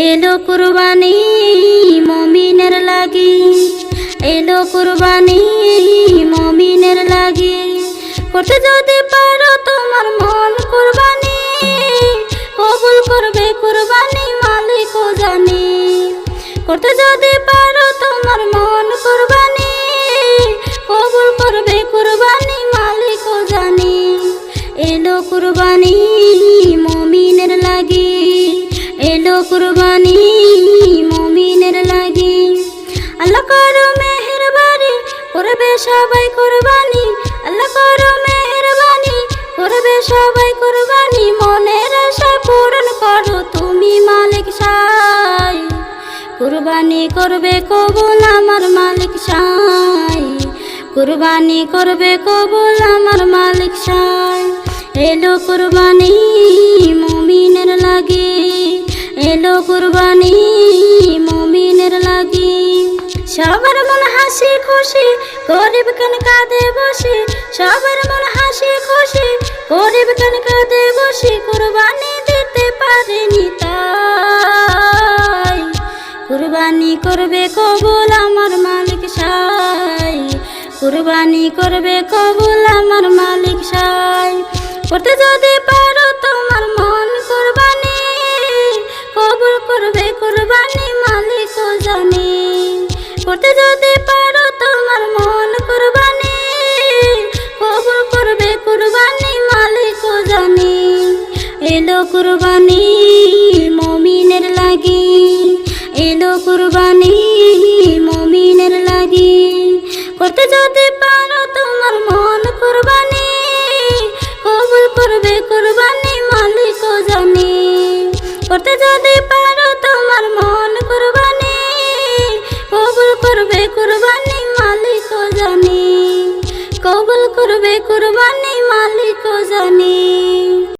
এলো কুরবানি মুমিনের লাগি, এলো কুরবানি মুমিনের লাগি। করতে যদি পারো তোমার মন কুরবানি, কবুল করবে কুরবানি মালিকও জানি। করতে যদি পারো তোমার মন কুরবানি, কবুল করবে কুরবানি মালিকও জানি। এলো কুরবানি মুমিনের লাগি, এলো কুরবানি মুমিনের লাগি। আল্লাহ করো মেহেরবানি করবে সবাই কুরবানি, আল্লাহ করো মেহেরবানি করবে সবাই কুরবানি। মনের আশা পূরণ করো তুমি মালিক সাই, কুরবানি করবে কবুল আমার মালিক সাই, কুরবানি করবে কবুল আমার মালিক সাই। এলো কুরবানি মুমিনের লাগি, এলো কুরবানি মুমিনের লাগি। সবার মন হাসি খুশি গরিব কেন কাঁদে বসে, সবার মন হাসি খুশি গরিব কেন কাঁদে বসে। কুরবানি দিতে পারেনি তাই, কুরবানি করবে কবুল আমার মালিক সাই, কুরবানি করবে কবুল আমার মালিক সাই। করতে যদি পারো তোমার মন কুরবানি, কবুল করবে কুরবানি মালিকও জানি। করতে যদি পারো তোমার মন কুরবানি, কবুল করবে কুরবানি মালিকও জানি। এলো কুরবানি মুমিনের লাগি, এলো কুরবানি মুমিনের লাগি। করতে যদি পারো তোমার মন কুরবানি, কবুল করবে কুরবানি মালিকও জানি। করতে যদি পারো তোমার মন কুরবানি, কবুল করবে কুরবানি মালিকও জানি, কবুল করবে কুরবানি মালিকও জানি।